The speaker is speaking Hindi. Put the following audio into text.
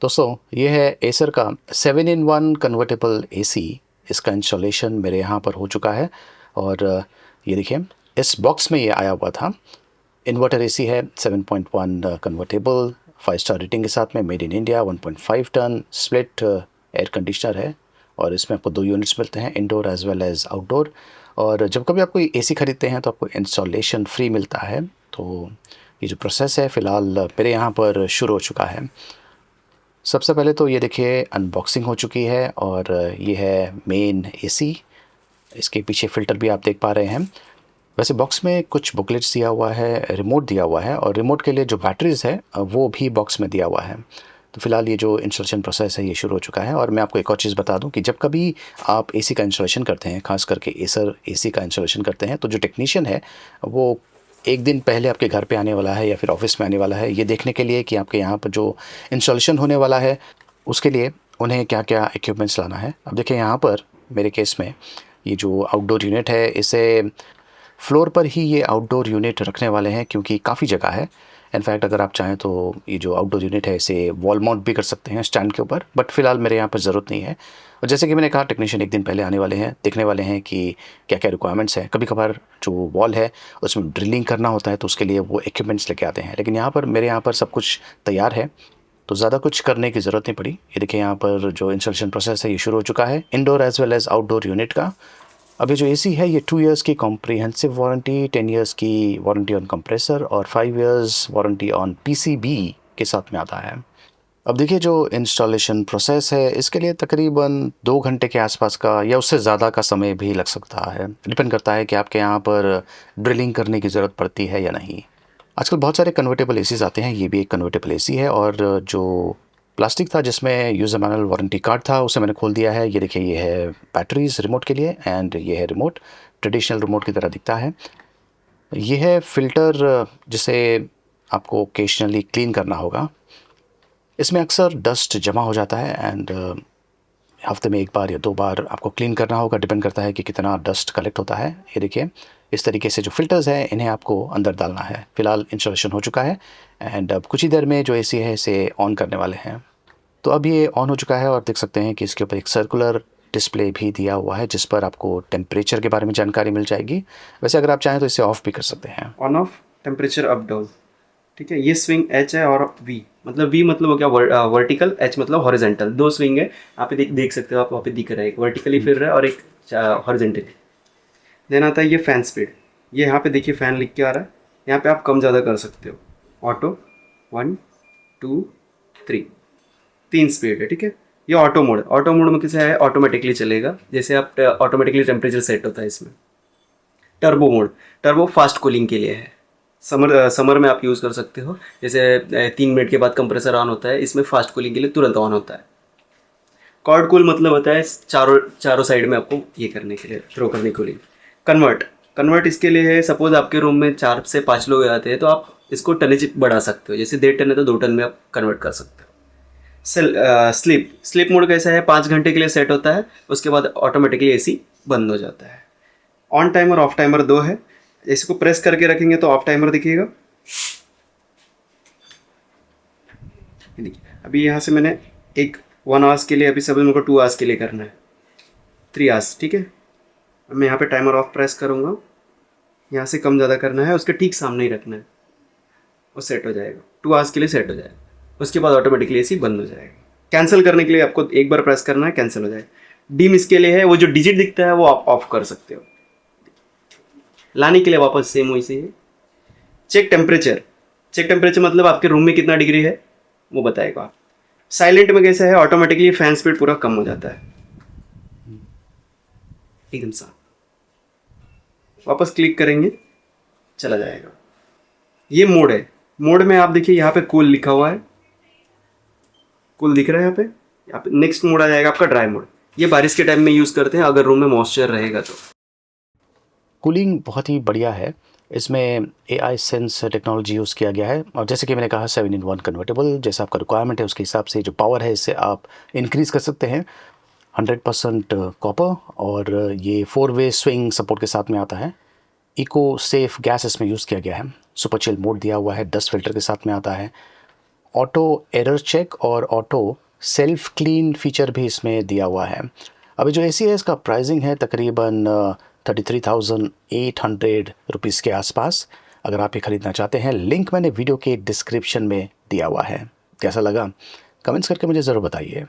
दोस्तों ये है एसर का 7-in-1 कन्वर्टेबल एसी। इसका इंस्टॉलेशन मेरे यहाँ पर हो चुका है और ये देखिए इस बॉक्स में ये आया हुआ था। इन्वर्टर एसी है 7.1 कन्वर्टेबल 5 स्टार रेटिंग के साथ में, made in India, 1.5 ton split air conditioner है और इसमें आपको 2 यूनिट्स मिलते हैं, indoor as well as outdoor. और जब कभी आप कोई एसी खरीदते हैं तो आपको इंस्टॉलेशन फ्री मिलता है। तो ये जो प्रोसेस है फ़िलहाल मेरे यहाँ पर शुरू हो चुका है। सबसे पहले तो ये देखिए अनबॉक्सिंग हो चुकी है और ये है मेन एसी। इसके पीछे फ़िल्टर भी आप देख पा रहे हैं। वैसे बॉक्स में कुछ बुकलेट्स दिया हुआ है, रिमोट दिया हुआ है और रिमोट के लिए जो बैटरीज़ है वो भी बॉक्स में दिया हुआ है। तो फ़िलहाल ये जो इंस्टॉलेशन प्रोसेस है ये शुरू हो चुका है। और मैं आपको एक और चीज़ बता दूं कि जब कभी आप एसी का इंस्टॉलेशन करते हैं, ख़ास करके एसर एसी का इंस्टॉलेशन करते हैं, तो जो टेक्नीशियन है वो एक दिन पहले आपके घर पे आने वाला है या फिर ऑफिस में आने वाला है, ये देखने के लिए कि आपके यहाँ पर जो इंस्टॉलेशन होने वाला है उसके लिए उन्हें क्या क्या इक्विपमेंट्स लाना है। अब देखिए यहाँ पर मेरे केस में ये जो आउटडोर यूनिट है इसे फ्लोर पर ही ये आउटडोर यूनिट रखने वाले हैं क्योंकि काफ़ी जगह है। इनफैक्ट अगर आप चाहें तो ये जो आउटडोर यूनिट है इसे वॉल माउंट भी कर सकते हैं स्टैंड के ऊपर, बट फ़िलहाल मेरे यहाँ पर ज़रूरत नहीं है। और जैसे कि मैंने कहा टेक्नीशियन एक दिन पहले आने वाले हैं, देखने वाले हैं कि क्या क्या रिक्वायरमेंट्स हैं। कभी कभार जो वॉल है उसमें ड्रिलिंग करना होता है तो उसके लिए वो इक्विपमेंट्स लेके आते हैं, लेकिन यहाँ पर मेरे यहाँ पर सब कुछ तैयार है तो ज़्यादा कुछ करने की ज़रूरत नहीं पड़ी। ये देखिए यहाँ पर जो इंस्टॉलेशन प्रोसेस है ये शुरू हो चुका है indoor as well as outdoor unit का। अब ये जो एसी है ये 2 इयर्स की कॉम्प्रिहेंसिव वारंटी, 10 इयर्स की वारंटी ऑन कंप्रेसर और 5 इयर्स वारंटी ऑन पीसीबी के साथ में आता है। अब देखिए जो इंस्टॉलेशन प्रोसेस है इसके लिए तकरीबन 2 घंटे के आसपास का या उससे ज़्यादा का समय भी लग सकता है। डिपेंड करता है कि आपके यहाँ पर ड्रिलिंग करने की ज़रूरत पड़ती है या नहीं। आजकल बहुत सारे कन्वर्टेबल एसीज़ आते हैं, ये भी एक कन्वर्टेबल एसी है। और जो प्लास्टिक था जिसमें यूज़र मैनुअल वारंटी कार्ड था उसे मैंने खोल दिया है। ये देखिए ये है बैटरीज रिमोट के लिए एंड ये है रिमोट, ट्रेडिशनल रिमोट की तरह दिखता है। ये है फ़िल्टर जिसे आपको ओकेजनली क्लीन करना होगा। इसमें अक्सर डस्ट जमा हो जाता है एंड हफ्ते में 1 बार या 2 बार आपको क्लीन करना होगा, डिपेंड करता है कि कितना डस्ट कलेक्ट होता है। ये देखिए इस तरीके से जो फ़िल्टर्स हैं इन्हें आपको अंदर डालना है। फ़िलहाल इंस्टॉलेशन हो चुका है एंड अब कुछ ही देर में जो एसी है इसे ऑन करने वाले हैं। तो अब ये ऑन हो चुका है और देख सकते हैं कि इसके ऊपर एक सर्कुलर डिस्प्ले भी दिया हुआ है जिस पर आपको टेम्परेचर के बारे में जानकारी मिल जाएगी। वैसे अगर आप चाहें तो इसे ऑफ़ भी कर सकते हैं। On off temperature up down. ठीक है, ये स्विंग एच है और वी मतलब हो गया वर्टिकल, एच मतलब हॉरिजेंटल। 2 स्विंग है, आप देख सकते हो, आप वहाँ पे दिख रहा है, एक वर्टिकली फिर रहा है और एक हॉरिजेंटली। देन आता है ये फैन स्पीड। ये यहाँ पे देखिए फैन लिख के आ रहा है, यहाँ पे आप कम ज़्यादा कर सकते हो। ऑटो 1 2 3, 3 स्पीड है। ठीक है, ये ऑटो मोड में कैसे है, ऑटोमेटिकली चलेगा, जैसे आप ऑटोमेटिकली टेम्परेचर सेट होता है इसमें। Turbo mode, turbo fast cooling के लिए है। समर में आप यूज़ कर सकते हो, जैसे 3 मिनट के बाद कंप्रेसर ऑन होता है, इसमें फास्ट कूलिंग के लिए तुरंत ऑन होता है। कॉर्ड कूल मतलब होता है चारों चारों साइड में आपको ये करने के लिए, थ्रो करने के लिए। कन्वर्ट इसके लिए है, सपोज आपके रूम में 4 से 5 लोग आते हैं तो आप इसको टनेज बढ़ा सकते हो, जैसे 1.5 टन है तो 2 टन में आप कन्वर्ट कर सकते हो। स्लीप मोड कैसा है, 5 घंटे के लिए सेट होता है, उसके बाद ऑटोमेटिकली एसी बंद हो जाता है। ऑन टाइमर ऑफ टाइमर 2 है, इसको प्रेस करके रखेंगे तो ऑफ टाइमर दिखेगा। देखिए अभी यहाँ से मैंने 1 आवर्स के लिए, अभी सभी मेरे को 2 आवर्स के लिए करना है, 3 आवर्स। ठीक है, अब मैं यहाँ पे टाइमर ऑफ प्रेस करूँगा, यहाँ से कम ज़्यादा करना है, उसके ठीक सामने ही रखना है, वो सेट हो जाएगा, 2 आवर्स के लिए सेट हो जाएगा। उसके बाद ऑटोमेटिकली एसी बंद हो जाएगा। कैंसिल करने के लिए आपको एक बार प्रेस करना है, कैंसिल हो जाएगा। डिम इसके लिए है, वो जो डिजिट दिखता है वो आप ऑफ कर सकते हो। लाने के लिए वापस सेम वैसे ही। चेक टेम्परेचर मतलब आपके रूम में कितना डिग्री है वो बताएगा। साइलेंट में कैसा है, ऑटोमेटिकली फैन स्पीड पूरा कम हो जाता है, एकदम सा। वापस क्लिक करेंगे चला जाएगा। ये मोड है, मोड में आप देखिए यहाँ पे कूल लिखा हुआ है, कूल दिख रहा है यहाँ पे नेक्स्ट मोड आ जाएगा आपका ड्राई मोड। ये बारिश के टाइम में यूज़ करते हैं अगर रूम में मॉइस्चर रहेगा तो। कूलिंग बहुत ही बढ़िया है, इसमें एआई सेंस टेक्नोलॉजी यूज़ किया गया है। और जैसे कि मैंने कहा 7-in-1 कन्वर्टेबल, जैसा आपका रिक्वायरमेंट है उसके हिसाब से जो पावर है इससे आप इंक्रीज़ कर सकते हैं। 100% कॉपर और ये 4 वे स्विंग सपोर्ट के साथ में आता है। इको सेफ गैस इसमें यूज़ किया गया है। सुपर चिल मोड दिया हुआ है, डस्ट फिल्टर के साथ में आता है। ऑटो एरर चेक और ऑटो सेल्फ क्लीन फीचर भी इसमें दिया हुआ है। अभी जो एसी है इसका प्राइसिंग है तकरीबन 33,800 रुपीज़ के आसपास। अगर आप ये ख़रीदना चाहते हैं, लिंक मैंने वीडियो के डिस्क्रिप्शन में दिया हुआ है। कैसा लगा कमेंट्स करके मुझे ज़रूर बताइए।